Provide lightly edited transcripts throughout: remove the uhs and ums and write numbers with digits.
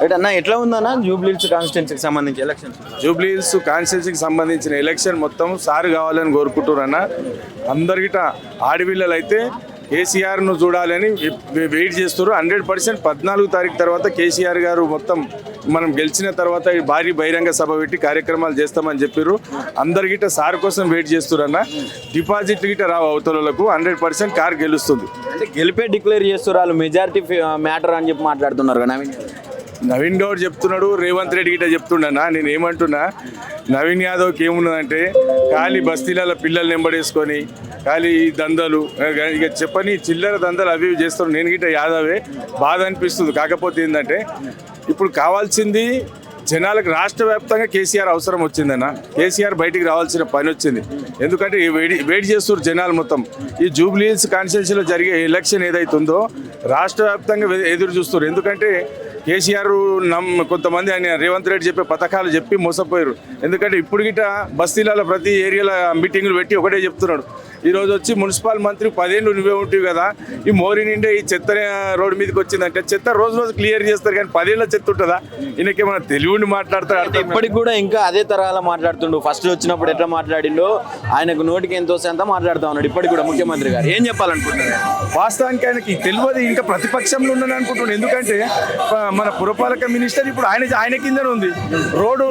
Right అన్న, ఎట్లా ఉందన్న జూబ్లీహిల్స్ కాన్స్టిట్యున్సీకి సంబంధించి ఎలక్షన్? జూబ్లీహిల్స్ కాన్స్టిట్యున్సీకి సంబంధించిన ఎలక్షన్ మొత్తం సార్ కావాలని కోరుకుంటున్నారన్న. అందరికిట ఆడపిల్లలు అయితే కేసీఆర్ను చూడాలని వెయిట్ చేస్తారు. 100% 14 తారీఖు తర్వాత కేసీఆర్ గారు మొత్తం మనం గెలిచిన తర్వాత భారీ బహిరంగ సభ పెట్టి కార్యక్రమాలు చేస్తామని చెప్పారు. అందరికిట సార్ కోసం వెయిట్ చేస్తున్నారన్న. డిపాజిట్ గిట రావు అవతలకు 100% కార్ గెలుస్తుంది. అంటే గెలిపే డిక్లేర్ చేస్తారు వాళ్ళు, మెజారిటీ మ్యాటర్ అని చెప్పి మాట్లాడుతున్నారు కదా. నవీన్ గౌడ్ చెప్తున్నాడు, రేవంత్ రెడ్డి గిట చెప్తుండన్నా. నేను ఏమంటున్నా, నవీన్ యాదవ్కి ఏమున్నదంటే ఖాళీ బస్తీలలో పిల్లలు నెంబడేసుకొని ఖాళీ దందలు ఇక చెప్పని చిల్లర దందలు అవి చేస్తారు. నేను గిట్ట యాదవే, బాధ అనిపిస్తుంది. కాకపోతే ఏంటంటే ఇప్పుడు కావాల్సింది జనాలకు రాష్ట్ర వ్యాప్తంగా కేసీఆర్ అవసరం వచ్చిందన్న. కేసీఆర్ బయటికి రావాల్సిన పని వచ్చింది. ఎందుకంటే వెయిట్ చేస్తున్నారు జనాలు మొత్తం. ఈ జూబ్లీహిల్స్ కాన్స్టిట్యున్సీలో జరిగే ఎలక్షన్ ఏదైతుందో రాష్ట్ర వ్యాప్తంగా ఎదురు చూస్తారు. ఎందుకంటే కేసీఆర్ కొంతమంది ఆయన రేవంత్ రెడ్డి చెప్పే పథకాలు చెప్పి మోసపోయారు. ఎందుకంటే ఇప్పుడు గిట్ట బస్తీలలో ప్రతి ఏరియాలో మీటింగులు పెట్టి ఒకటే చెప్తున్నాడు. ఈరోజు వచ్చి మున్సిపల్ మంత్రి 10 ఏళ్ళు నువ్వే ఉంటావు కదా, ఈ మోరీ నిండే ఈ చెత్త రోడ్డు మీదకి వచ్చిందంటే చెత్త రోజు రోజు క్లియర్ చేస్తారు, కానీ 10 ఏళ్ళ చెత్త ఉంటుందా? ఈయనకేమన్నా తెలివిని మాట్లాడతాడు. ఇప్పటికి కూడా ఇంకా అదే తరహాలో మాట్లాడుతుండు. ఫస్ట్ వచ్చినప్పుడు ఎట్లా మాట్లాడిండో ఆయనకు నోటికి ఎంత వస్తే అంతా మాట్లాడుతూ ఉన్నాడు. ఇప్పటికి కూడా ముఖ్యమంత్రి గారు ఏం చెప్పాలనుకుంటున్నారు? వాస్తవానికి ఆయనకి తెలియదు, ఇంకా ప్రతిపక్షంలో ఉన్నాను అనుకుంటున్నాను. ఎందుకంటే మన పురపాలక మినిస్టర్ ఇప్పుడు ఆయన కిందనే ఉంది. రోడ్డు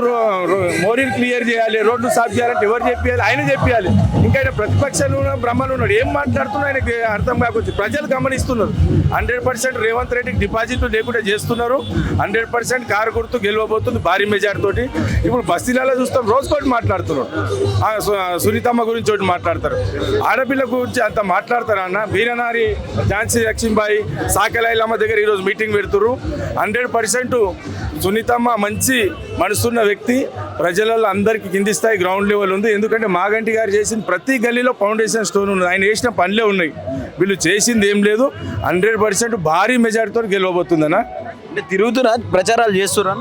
మోరీని క్లియర్ చేయాలి, రోడ్డు సాఫ్ చేయాలంటే ఎవరు చెప్పాలి? ఆయన చెప్పాలి. ఇంకా ఆయన ప్రతిపక్షంలో బ్రహ్మలో ఉన్నాడు. ఏం మాట్లాడుతున్నా ఆయనకి అర్థం కాకపోతే ప్రజలు గమనిస్తున్నారు. 100% రేవంత్ రెడ్డికి డిపాజిట్లు లేకుండా చేస్తున్నారు. 100% కారు గుర్తు గెలవబోతుంది భారీ మెజార్ తోటి. ఇప్పుడు బస్తీలలో చూస్తాం, రోజుకోటి మాట్లాడుతున్నారు. సునీతమ్మ గురించి ఒకటి మాట్లాడతారు, ఆడపిల్ల గురించి అంత మాట్లాడతారు. అన్న వీరనారి ఝాన్సీ లక్ష్మీబాయి సాకలైలమ్మ దగ్గర ఈరోజు మీటింగ్ పెడుతున్నారు. 100% సునీతమ్మ మంచి మనసున్న వ్యక్తి. ప్రజలలో అందరికీ కింది స్థాయి గ్రౌండ్ లెవెల్ ఉంది. ఎందుకంటే మాగంటి గారు చేసిన ప్రతి గల్లీలో ఫౌండేషన్ స్టోన్ ఉంది. ఆయన వేసిన పనులే ఉన్నాయి, వీళ్ళు చేసింది ఏం లేదు. 100% భారీ మెజార్టీతో గెలవబోతుందన్న. అంటే తిరుగుతున్నా ప్రచారాలు చేస్తున్నా,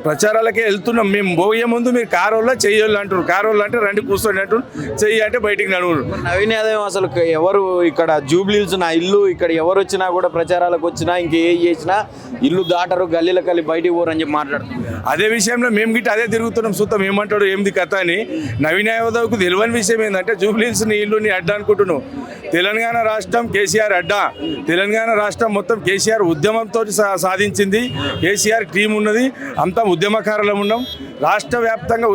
ప్రచారాలకే వెళ్తున్నాం. మేము పోయే ముందు మీరు కారోళ్ళ చెయ్యాలి అంటారు. కారోళ్ళు అంటే రండి కూర్చోండి అంటారు, చెయ్యి అంటే బయటికి నడువురు. నవీన్ యాదవ్ అసలు ఎవరు ఇక్కడ జూబ్లీహిల్స్ నా ఇల్లు, ఇక్కడ ఎవరు వచ్చినా కూడా ప్రచారాలకు వచ్చినా ఇంకేం చేసినా ఇల్లు దాటరు, గల్లీల కలిసి బయటికి పోరు అని చెప్పి మాట్లాడుతున్నారు. అదే విషయంలో మేము గిట్ట అదే తిరుగుతున్నాం. చూద్దాం ఏమంటాడు ఏంది కథ అని. నవీన్ యాదవ్కు తెలియని విషయం ఏంటంటే జూబ్లీహిల్స్ నీ ఇల్లు నీ అడ్డా అనుకుంటున్నావు. తెలంగాణ రాష్ట్రం కేసీఆర్ అడ్డా. తెలంగాణ రాష్ట్రం మొత్తం కేసీఆర్ ఉద్యమంతో సాధించింది. కేసీఆర్ టీం ఉన్నది, అంతా ఉద్యమకారులం ఉన్నాం. రాష్ట్ర వ్యాప్తంగా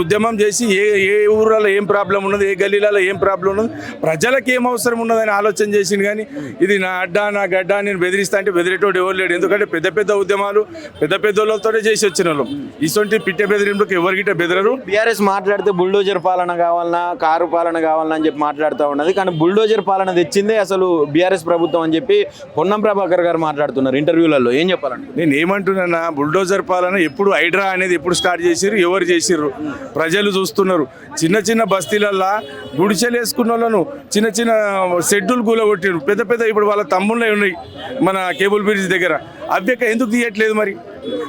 ఉద్యమం చేసి ఏ ఊళ్ళలో ఏం ప్రాబ్లం ఉన్నది, ఏ గల్లీలలో ఏం ప్రాబ్లం ఉన్నది, ప్రజలకు ఏం అవసరం ఉన్నదని ఆలోచన చేసింది. కానీ ఇది నా అడ్డా నా గడ్డా నేను బెదిరిస్తా అంటే బెదిరేటోడు ఎవరు లేడు. ఎందుకంటే పెద్ద ఉద్యమాలు పెద్ద వాళ్ళతోనే చేసి వచ్చిన వాళ్ళం. ఇటువంటి పిట్టే బెదిరింపులకు ఎవరికిట బెదరరు. బీఆర్ఎస్ మాట్లాడితే బుల్డోజర్ పాలన కావాలన్నా, కారు పాలన కావాలన్నా అని చెప్పి మాట్లాడుతూ ఉన్నది. కానీ బుల్డోజర్ పాలన తెచ్చిందే అసలు బీఆర్ఎస్ ప్రభుత్వం అని చెప్పి పొన్నం ప్రభాకర్ గారు మాట్లాడుతున్నారు ఇంటర్వ్యూలలో. ఏం చెప్పాలండి? నేను ఏమంటున్నా, బుల్డోజర్ పాలన ఎప్పుడు హైడ్రా అనేది ఎప్పుడు స్టార్ట్ చేసిర్రు, ఎవరు చేసిర్రు? ప్రజలు చూస్తున్నారు. చిన్న బస్తీలల్లో గుడిచెలు వేసుకున్న వాళ్ళను చిన్న షెడ్యూల్ కూలగొట్టిరు. పెద్ద ఇప్పుడు వాళ్ళ తమ్ముళ్ళే ఉన్నాయి మన కేబుల్ బ్రిడ్జ్ దగ్గర. అవ్యక ఎందుకు తీయట్లేదు మరి?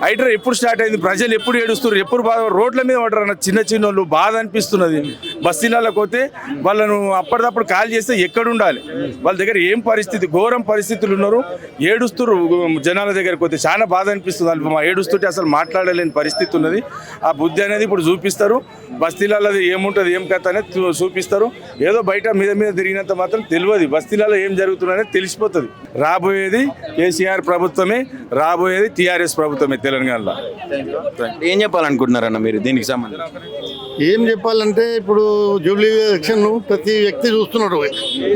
హైడ్రా ఎప్పుడు స్టార్ట్ అయింది? ప్రజలు ఎప్పుడు ఏడుస్తున్నారు? ఎప్పుడు బాధ? రోడ్ల మీద పడరు చిన్న వాళ్ళు. బాధ అనిపిస్తున్నది. బస్తీలకు పోతే వాళ్ళను అప్పటిదప్పుడు కాల్ చేస్తే ఎక్కడ ఉండాలి? వాళ్ళ దగ్గర ఏం పరిస్థితి, ఘోరం పరిస్థితులు ఉన్నారు. ఏడుస్తున్నారు జనాల దగ్గరకు పోతే. చాలా బాధ అనిపిస్తుంది. వాళ్ళు ఏడుస్తుంటే అసలు మాట్లాడలేని పరిస్థితి ఉన్నది. ఆ బుద్ధి అనేది ఇప్పుడు చూపిస్తారు. బస్తీలలో ఏముంటుంది ఏం కథ అనేది చూపిస్తారు. ఏదో బయట మీద తిరిగినంత మాత్రం తెలియదు. బస్తీలలో ఏం జరుగుతుందనేది తెలిసిపోతుంది. రాబోయేది కేసీఆర్ ప్రభుత్వమే, రాబోయేది టీఆర్ఎస్ ప్రభుత్వమే తెలంగాణలో. ఏం చెప్పాలనుకుంటున్నారన్న మీరు దీనికి సంబంధించి? ఏం చెప్పాలంటే ఇప్పుడు జూబ్లీ ఎలక్షన్ ప్రతి వ్యక్తి చూస్తున్నాడు.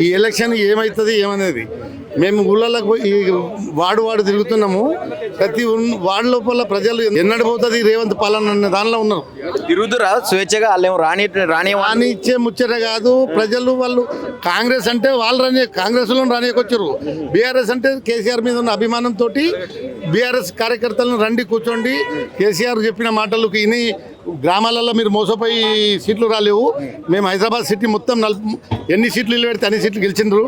ఈ ఎలక్షన్ ఏమవుతుంది ఏమనేది మేము ఊళ్ళలోకి పోయి వాడు తిరుగుతున్నాము. ప్రతి వార్డు లోపల ప్రజలు ఎన్నడిపోతుంది రేవంత్ పాలన అనే దానిలో ఉన్నారు. తిరుగుతురా స్వేచ్ఛగా, వాళ్ళేమో రానిచ్చే ముచ్చట కాదు. ప్రజలు వాళ్ళు కాంగ్రెస్ అంటే వాళ్ళు కాంగ్రెస్లో రానియకొచ్చారు. బీఆర్ఎస్ అంటే కేసీఆర్ మీద ఉన్న అభిమానంతో బీఆర్ఎస్ కార్యకర్తలను రండి కూర్చోండి, కేసీఆర్ చెప్పిన మాటలకు ఇని గ్రామాలలో మీరు మోసపోయి సీట్లు రాలేవు. మేము హైదరాబాద్ సిటీ మొత్తం ఎన్ని సీట్లు నిలబెడితే అన్ని సీట్లు గెలిచిండ్రు.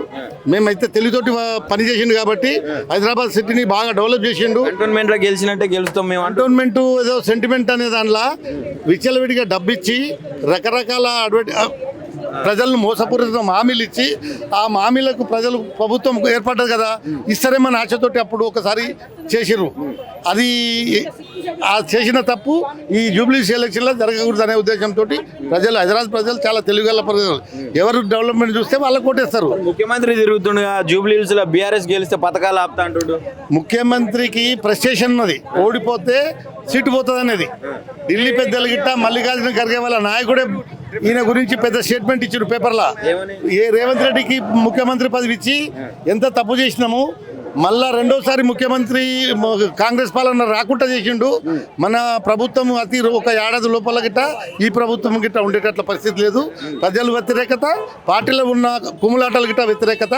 మేమైతే తెలివితోటి పని చేసిండు కాబట్టి హైదరాబాద్ సిటీని బాగా డెవలప్ చేసిండు. కంటోన్మెంట్లో గెలిచినట్టే గెలుస్తాం మేము. కంటోన్మెంట్ ఏదో సెంటిమెంట్ అనే దానిలో విచ్చలవిడిగా డబ్బిచ్చి రకరకాల ప్రజలను మోసపూరిత హామీలు ఇచ్చి ఆ హామీలకు ప్రజలు ప్రభుత్వం ఏర్పడ్డది కదా ఇస్తారేమని ఆశతోటి అప్పుడు ఒకసారి చేసిర్రు. అది ఆ చేసిన తప్పు ఈ జూబ్లీస్ ఎలక్షన్లో జరగకూడదు అనే ఉద్దేశంతో ప్రజలు, హైదరాబాద్ ప్రజలు చాలా తెలివిగల ప్రజలు, ఎవరు డెవలప్మెంట్ చూస్తే వాళ్ళకి కొట్టేస్తారు. ముఖ్యమంత్రి తిరుగుతుండగా జూబ్లీహిల్స్ లో బీఆర్ఎస్ గెలిస్తే పథకాలు ఆపుతా అంటాడు. ముఖ్యమంత్రికి ప్రెస్టేషన్ ఉన్నది, ఓడిపోతే సీటు పోతుంది అనేది. ఢిల్లీ పెద్దలు గిట్ట మల్లికార్జున ఖర్గే వాళ్ళ నాయకుడే ఈయన గురించి పెద్ద స్టేట్మెంట్ ఇచ్చారు పేపర్లో. రేవంత్ రెడ్డికి ముఖ్యమంత్రి పదవి ఇచ్చి ఎంత తప్పు చేసినాము, మళ్ళా రెండోసారి ముఖ్యమంత్రి కాంగ్రెస్ పాలన రాకుండా చేసిండు. మన ప్రభుత్వం ఒక ఏడాది లోపల గిట్ట ఈ ప్రభుత్వం గిట్ట ఉండేటట్ల పరిస్థితి లేదు. ప్రజలు వ్యతిరేకత, పార్టీలో ఉన్న కుమ్ములాటలు గిట్ట వ్యతిరేకత.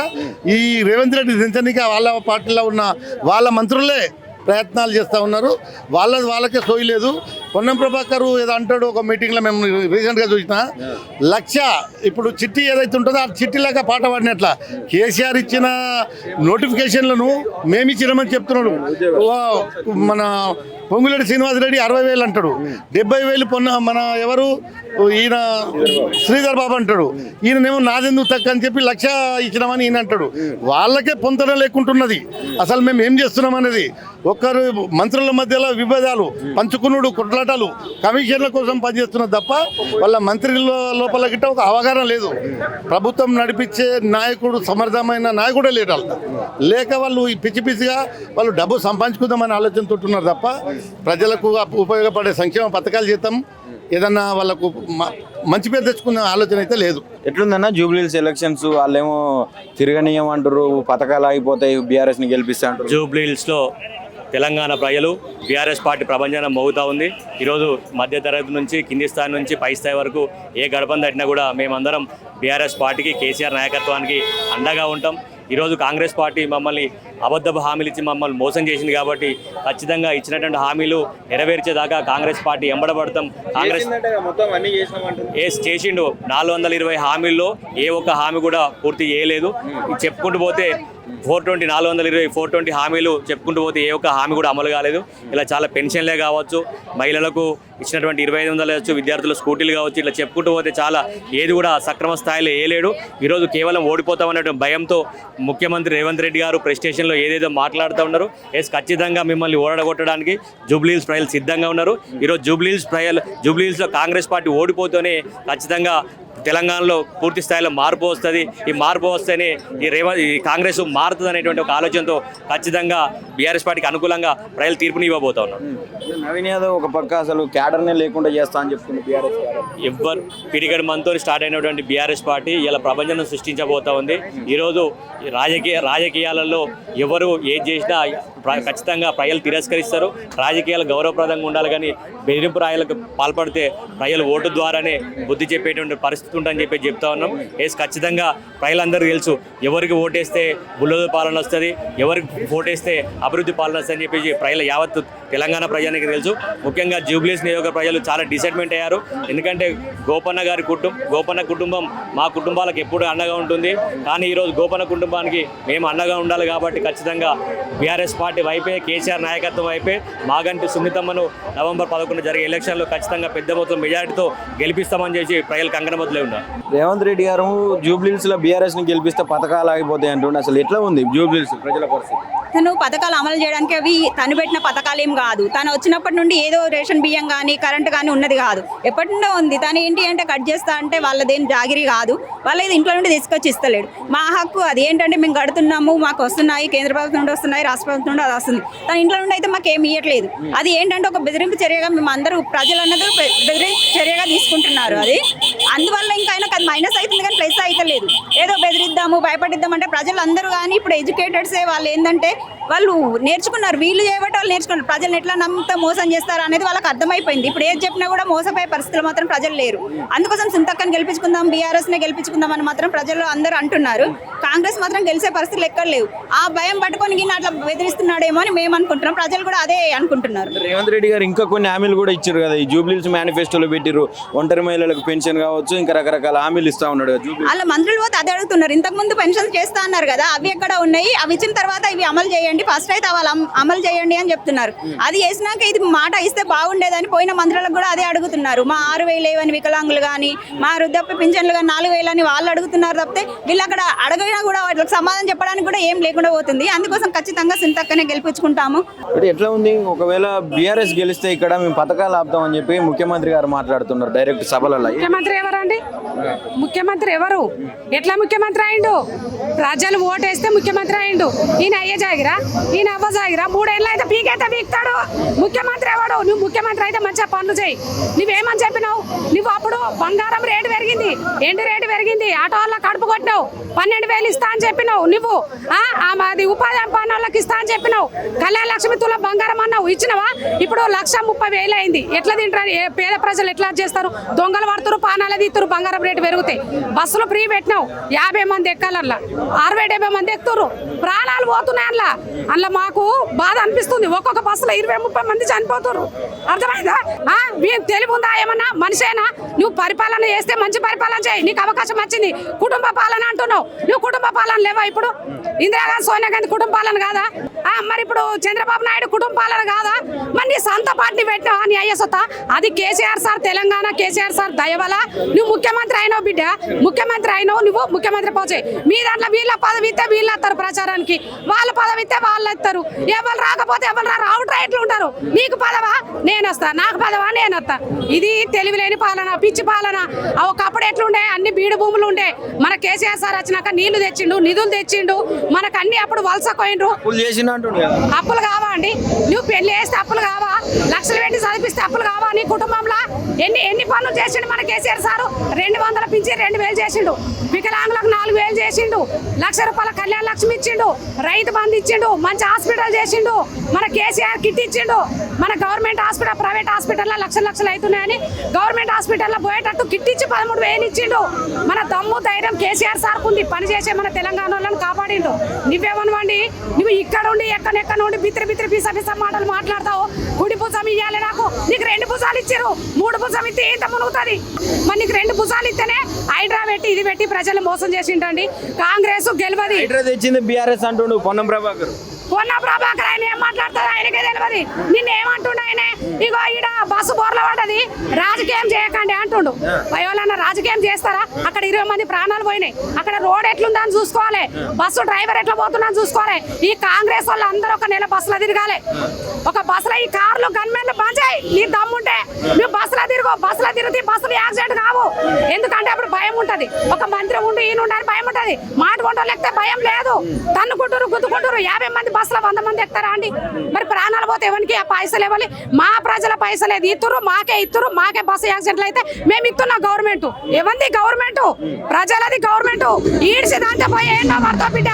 ఈ రేవంత్ రెడ్డి దించడానికి వాళ్ళ పార్టీలో ఉన్న వాళ్ళ మంత్రులే ప్రయత్నాలు చేస్తూ ఉన్నారు. వాళ్ళకే సోయి లేదు. పొన్నం ప్రభాకర్ ఏదో అంటాడు ఒక మీటింగ్లో, మేము రీసెంట్గా చూసిన 1,00,000 ఇప్పుడు చిట్టి ఏదైతే ఉంటుందో ఆ చిట్టిలాగా పాట పాడినట్ల కేసీఆర్ ఇచ్చిన నోటిఫికేషన్లను మేము ఇచ్చినామని చెప్తున్నాడు. మన పొంగులేటి శ్రీనివాసరెడ్డి 60,000 అంటాడు, 70,000 మన ఎవరు ఈయన శ్రీధర్ బాబు అంటాడు. ఈయననేమో నాదెందుకు తక్కువ అని చెప్పి 1,00,000 ఇచ్చినామని ఈయన అంటాడు. వాళ్ళకే పొంతన లేకుంటున్నది అసలు మేము ఏం చేస్తున్నాం అనేది. ఒక్కరు మంత్రుల మధ్యలో విభేదాలు, పంచుకునుడు, కొట్లాటాలు, కమిషన్ల కోసం పనిచేస్తున్నారు తప్ప వాళ్ళ మంత్రుల లోపల గిట్ట ఒక అవగాహన లేదు. ప్రభుత్వం నడిపించే నాయకుడు, సమర్థమైన నాయకుడే లేడు. లేక వాళ్ళు పిచ్చి పిచ్చిగా వాళ్ళు డబ్బు సంపాదించుకుందామని ఆలోచనతో ఉన్నారు తప్ప ప్రజలకు ఉపయోగపడే సంక్షేమ పథకాలు చేద్దాం, ఏదన్నా వాళ్ళకు మంచి పేరు తెచ్చుకున్న ఆలోచన అయితే లేదు. ఎట్లుందన్న జూబ్లీహిల్స్ ఎలక్షన్స్? వాళ్ళేమో తిరగనీయం అంటారు, పథకాలు ఆగిపోతాయి, బీఆర్ఎస్ని గెలిపిస్తా అంటారు. జూబ్లీహిల్స్లో తెలంగాణ ప్రజలు బీఆర్ఎస్ పార్టీ ప్రభంజనం మోగుతూ ఉంది. ఈరోజు మధ్యతరగతి నుంచి కింది స్థాయి నుంచి పై స్థాయి వరకు ఏ గడపను తట్టినా కూడా మేమందరం బీఆర్ఎస్ పార్టీకి, కేసీఆర్ నాయకత్వానికి అండగా ఉంటాం. ఈరోజు కాంగ్రెస్ పార్టీ మమ్మల్ని అబద్ధపు హామీలు ఇచ్చి మమ్మల్ని మోసం చేసింది కాబట్టి ఖచ్చితంగా ఇచ్చినటువంటి హామీలు నెరవేర్చేదాకా కాంగ్రెస్ పార్టీ ఎంబడబడతాం. కాంగ్రెస్ చేసిండు 420 హామీల్లో ఏ ఒక్క హామీ కూడా పూర్తి చేయలేదు. చెప్పుకుంటూ పోతే 420, 420 హామీలు చెప్పుకుంటూ పోతే ఏ ఒక్క హామీ కూడా అమలు కాలేదు. ఇలా చాలా పెన్షన్లే కావచ్చు, మహిళలకు ఇచ్చినటువంటి 2500 కావచ్చు, విద్యార్థుల స్కూటీలు కావచ్చు, ఇట్లా చెప్పుకుంటూ పోతే చాలా ఏది కూడా సక్రమ స్థాయిలో వేయలేడు. ఈరోజు కేవలం ఓడిపోతామన్నటువంటి భయంతో ముఖ్యమంత్రి రేవంత్ రెడ్డి గారు ప్రెస్టేషన్లో ఏదేదో మాట్లాడుతూ ఉన్నారు. ఖచ్చితంగా మిమ్మల్ని ఓడగొట్టడానికి జూబ్లీహిల్స్ ప్రజలు సిద్ధంగా ఉన్నారు. ఈరోజు జూబ్లీహిల్స్లో కాంగ్రెస్ పార్టీ ఓడిపోతూనే ఖచ్చితంగా తెలంగాణలో పూర్తి స్థాయిలో మార్పు వస్తుంది. ఈ మార్పు వస్తేనే ఈ కాంగ్రెస్ మారుతుంది అనేటువంటి ఒక ఆలోచనతో ఖచ్చితంగా బీఆర్ఎస్ పార్టీకి అనుకూలంగా ప్రజలు తీర్పుని ఇవ్వబోతా ఉన్నారు. నవీన్ యాదవ్ ఒక పక్క అసలు క్యాడర్నే లేకుండా చేస్తా అని చెప్తుంది బీఆర్ఎస్. ఎవ్వరు పిడిగడి మనతో స్టార్ట్ అయినటువంటి బీఆర్ఎస్ పార్టీ ఇలా ప్రపంచం సృష్టించబోతా ఉంది. ఈరోజు రాజకీయాలలో ఎవరు ఏది చేసినా ఖచ్చితంగా ప్రజలు తిరస్కరిస్తారు. రాజకీయాలు గౌరవప్రదంగా ఉండాలి, కానీ బెదిరింపు రాయలకు పాల్పడితే ప్రజలు ఓటు ద్వారానే బుద్ధి చెప్పేటువంటి పరిస్థితి ఉంటుందని చెప్తా ఉన్నాం. ఖచ్చితంగా ప్రజలందరూ తెలుసు ఎవరికి ఓటేస్తే బుల్లదు పాలన వస్తుంది, ఎవరికి ఓటేస్తే అభివృద్ధి పాలన వస్తుంది అని చెప్పేసి ప్రజల యావత్తు తెలంగాణ ప్రజానికి తెలుసు. ముఖ్యంగా జూబ్లీహిల్స్ నియోజక ప్రజలు చాలా డిసడ్మెంట్ అయ్యారు. ఎందుకంటే గోపన్న కుటుంబం మా కుటుంబాలకు ఎప్పుడు అండగా ఉంటుంది. కానీ ఈరోజు గోపన్న కుటుంబానికి మేము అండగా ఉండాలి కాబట్టి ఖచ్చితంగా బీఆర్ఎస్ పార్టీ వైపే, కేసీఆర్ నాయకత్వం వైపే మాగంటి సునీతమ్మను నవంబర్ 11 జరిగే ఎలక్షన్లో ఖచ్చితంగా పెద్ద మొత్తం మెజారిటీతో గెలిపిస్తామని చెప్పి ప్రజలు కంకణబద్దులే ఉన్నారు. రేవంత్ రెడ్డి గారు జూబ్లీహిల్స్ లో బీఆర్ఎస్ ని గెలిపిస్తే పథకాలు ఆగిపోతాయి అంటుండే. అసలు ఎట్లా ఉంది జూబ్లీహిల్స్ ప్రజల పరిస్థితి? తను పథకాలు అమలు చేయడానికి అవి తను పెట్టిన పథకాలు ఏం కాదు. తను వచ్చినప్పటి నుండి ఏదో రేషన్ బియ్యం కానీ కరెంట్ కానీ ఉన్నది కాదు, ఎప్పటి నుండో ఉంది. తను ఏంటి అంటే కట్ చేస్తా అంటే వాళ్ళదేం జాగిరి కాదు, వాళ్ళది ఇంట్లో నుండి తీసుకొచ్చి ఇస్తలేడు. మా హక్కు అది ఏంటంటే మేము కడుతున్నాము, మాకు వస్తున్నాయి, కేంద్ర ప్రభుత్వం నుండి వస్తున్నాయి, రాష్ట్ర ప్రభుత్వం నుండి అది వస్తుంది. తన ఇంట్లో నుండి అయితే మాకు ఏమి ఇవ్వట్లేదు. అది ఏంటంటే ఒక బెదిరింపు చర్యగా మేము అందరూ ప్రజలు అన్నది బెదిరింపు చర్యగా తీసుకుంటున్నారు. అది అందువల్ల ఇంకా ఆయనకు అది మైనస్ అవుతుంది కానీ ప్లస్ అయితే లేదు. ఏదో బెదిరిద్దాము, భయపడిద్దామంటే ప్రజలు అందరూ కానీ ఇప్పుడు ఎడ్యుకేటెడ్సే వాళ్ళు ఏంటంటే వాళ్ళు నేర్చుకున్నారు, వీళ్ళు చేయబట్టి వాళ్ళు నేర్చుకున్నారు. ప్రజలను ఎట్లా నమ్ముతా మోసం చేస్తారు అనేది వాళ్ళకి అర్థమైపోయింది. ఇప్పుడు ఏది చెప్పినా కూడా మోసపోయే పరిస్థితులు మాత్రం ప్రజలు లేరు. అందుకోసం సుంతక్కని గెలిపించుకుందాం, బీఆర్ఎస్నే గెలిపించుకుందాం అని మాత్రం ప్రజలు అందరూ అంటున్నారు. కాంగ్రెస్ మాత్రం గెలిచే పరిస్థితులు ఎక్కడ లేవు. ఆ భయం పట్టుకొని గిన్నె అట్లా బెదిరిస్తున్నాడేమో అని మేము అనుకుంటున్నాం, ప్రజలు కూడా అదే అనుకుంటున్నారు. రేవంత్ రెడ్డి గారు ఇంకా కొన్ని హామీలు కూడా ఇచ్చారు కదా, ఈ జూబ్లీస్ మేనిఫెస్టోలో పెట్టిరు, ఒంటరి మహిళలకు పెన్షన్ కావచ్చు, ఇంకా రకరకాల హామీలు ఇస్తా ఉన్నాడు కదా జూబ్లీ. వాళ్ళ మంత్రులు పోతే అదే అడుగుతున్నారు. ఇంతకు ముందు పెన్షన్ చేస్తా అన్నారు కదా, అవి ఎక్కడ ఉన్నాయి, అవి ఇచ్చిన తర్వాత ఇవి అమలు చేయండి, ఫస్ట్ అయితే వాళ్ళు అమలు చేయండి అని చెప్తున్నారు. అది చేసినాక ఇది మాట ఇస్తే బాగుండేదని పోయిన మంత్రులకు కూడా అదే అడుగుతున్నారు. మా 6,000 లేవని వికలాంగులు కానీ, మా వృద్ధాప్య పింఛన్లు కానీ 4,000 అని వాళ్ళు అడుగుతున్నారు తప్పితే వీళ్ళు అక్కడ అడగినా కూడా వాటికి సమాధానం చెప్పడానికి కూడా ఏం లేకుండా పోతుంది. అందుకోసం ఖచ్చితంగా సింతక్కనే గెలిపించుకుంటాము. అంటే ఎట్లా ఉంది, ఒకవేళ బీఆర్ఎస్ గెలిస్తే ఇక్కడ మేము పథకాలు ఆపుతామని చెప్పి ముఖ్యమంత్రి గారు మాట్లాడుతున్నారు డైరెక్ట్ సభలలో. ముఖ్యమంత్రి ఎవరండి? ముఖ్యమంత్రి ఎవరు? ఎట్లా ముఖ్యమంత్రి అయిండు? ప్రజలు ఓటేస్తే ముఖ్యమంత్రి అయిండు. ఈయన అయ్యే జాగిరా, ఈయన అవ్వ జాగిరా, 3 ఏళ్ళు అయితే పీకైతే పీకుతాడు. ముఖ్యమంత్రి ఎవడు? నువ్వు ముఖ్యమంత్రి అయితే మంచిగా పనులు చేయి. నువ్వేమని చెప్పినావు? నువ్వు అప్పుడు బంగారం రేటు పెరిగింది, ఎండు రేటు పెరిగింది, ఆటో వాళ్ళ కడుపు కొట్టినావు, 12,000 ఇస్తా అని చెప్పినావు. నువ్వు అది ఉపాధి పని వాళ్ళకి ఇస్తా అని చెప్పినావు. కళ్యాణ లక్ష్మి తుల బంగారం అన్నావు, ఇచ్చినవా? ఇప్పుడు 1,30,000 అయింది. ఎట్లా తింటారు? పేద ప్రజలు ఎట్లా చేస్తారు? దొంగలు పడుతురు, పానాలు తీస్తురు, బంగారం రేటు పెరుగుతాయి. బస్సులు ఫ్రీ పెట్టినావు, 50 మంది ఎక్కాలల్లా, 60-70 మంది ఎక్కుతారు, ప్రాణాలు పోతున్నాయి. అందులో మాకు బాధ అనిపిస్తుంది. ఒక్కొక్క బస్సులో 20-30 మంది చనిపోతారు. అర్థమైందా? తెలివి ఉందా ఏమన్నా? మనిషేనా? నువ్వు పరిపాలన చేస్తే మంచి పరిపాలన చేయి, నీకు అవకాశం వచ్చింది. కుటుంబ పాలన అంటున్నావు, నువ్వు కుటుంబ పాలన లేవా? ఇప్పుడు ఇందిరాగాంధీ, సోనియా గాంధీ కుటుంబ పాలన కాదా? మరి ఇప్పుడు చంద్రబాబు నాయుడు కుటుంబ పాలన కాదా? మరి నీ సొంత పార్టీ పెట్టినావా? నీ అయ్యే సొత్త అది కేసీఆర్ సార్, తెలంగాణ కేసీఆర్ సార్ దయవల్ల నువ్వు ముఖ్యమంత్రి అయినావు బిడ్డ. ముఖ్యమంత్రి అయినావు, నువ్వు ముఖ్యమంత్రి పోచే. మీ దాంట్లో వీళ్ళ పదవి ఇస్తే వీళ్ళు వస్తారు ప్రచారానికి, వాళ్ళ పదవి ఇస్తే వాళ్ళు వస్తారు. ఎవరు రాకపోతే ఎవరు రారు, అవుట్ రైట్లు ఉంటారు. నీకు పదవా నేను వస్తా, నాకు పదవా నేను వస్తా. ఇది తెలివిలేని పాలన, పిచ్చి పాలన. ఒకప్పుడు ఎట్లుండే, అన్ని బీడు భూములు ఉండే. మన కేసీఆర్ సార్ వచ్చినాక నీళ్లు తెచ్చిండు, నిధులు తెచ్చిండు, మనకు అన్ని అప్పుడు వలస పోయిండ్రు. అప్పులు కావా అండి? నువ్వు పెళ్లి చేస్తే అప్పులు కావా? లక్షలు పెట్టి చదివిస్తే అప్పులు కావా? నీ కుటుంబంలో ఎన్ని పనులు చేసిండు మన కేసీఆర్ సారు? 200 పింఛి 2,000 చేసిండు, వికలాంగులకు 4,000 చేసిండు, 1,00,000 రూపాయల కళ్యాణ లక్ష్మి ఇచ్చిండు, రైతు బంధు ఇచ్చిండు, మంచి హాస్పిటల్ చేసిండు, మన కేసీఆర్ కిట్ ఇచ్చిండు. మన గవర్నమెంట్ హాస్పిటల్, ప్రైవేట్ హాస్పిటల్లో లక్షలు అవుతున్నాయని గవర్నమెంట్ హాస్పిటల్లో పోయేటట్టు కిట్ ఇచ్చి 13,000 ఇచ్చిండు. మన దమ్ము ధైర్యం కేసీఆర్ సార్ ఉంది, పని చేసే మన తెలంగాణ వాళ్ళని కాపాడిండు. నువ్వేమనవండి? నువ్వు ఇక్కడ ఉండి ఎక్కడెక్కడ నుండి బిత్రి పిస మాటలు మాట్లాడతావు. కుడి భుజం ఇయ్యాలి నాకు, నీకు 2 భుజాలు ఇచ్చారు, 3 భుజం ఇస్తే ఇంత మునుగుతుంది. మరి నీకు 2 భుజాలు ఇస్తేనే హైడ్రా పెట్టి ఇది పెట్టి ప్రజలు మోసం చేసిండండి. కాంగ్రెస్ గెలవది. తెచ్చింది బీఆర్ఎస్ అంటుండు పొన్నం ప్రభాకర్. ఆయన ఏం మాట్లాడతాడు? ఆయనకే తెలియదు. నిన్న ఏమంటుండు ఆయన? ఇగో ఈడ బస్సు బోర్ల పడ్డది, రాజకీయం చేయకండి అంటుండు. ఎవరన్నా రాజకీయం చేస్తారా? అక్కడ 20 మంది ప్రాణాలు పోయినాయి. అక్కడ రోడ్ ఎట్లుందని చూసుకోవాలి, బస్సు డ్రైవర్ ఎట్లా పోతుందని చూసుకోవాలి. ఈ కాంగ్రెస్ వాళ్ళు అందరూ ఒక నెల బస్సులో తిరగాలి. ఒక బస్సులో ఈ కార్లు గన్మెన్లు బంచాయి. నీ దమ్ముంటే నువ్వు బస్సులో తిరుగు, బస్సులో తిరిగితే బస్సులు యాక్సిడెంట్ కావు. ఎందుకంటే అప్పుడు భయం ఉంటది. ఒక మంత్రి ఉండి ఈయన ఉండాలని భయం ఉంటది. మాట కొంటలు ఎక్కితే భయం లేదు. తన్నుకుంటారు, గుద్దుకుంటారు. 50 మంది బస్సులో 100 మంది ఎక్కుతారా అండి? మరి ప్రాణాలు పోతే ఎవరికి ఆ పైసలు ఇవ్వాలి? మా ప్రజల పైసలు ఏది ఇస్తురు, మాకే బస్సు యాక్సిడెంట్లు అయితే మేము ఇస్తున్నాం. గవర్నమెంట్ ఎవరిది? గవర్నమెంట్ ప్రజలది. గవర్నమెంట్ ఈడ్చి దాంట్లో పోయి ఏంటో పడతావు బిడ్డ.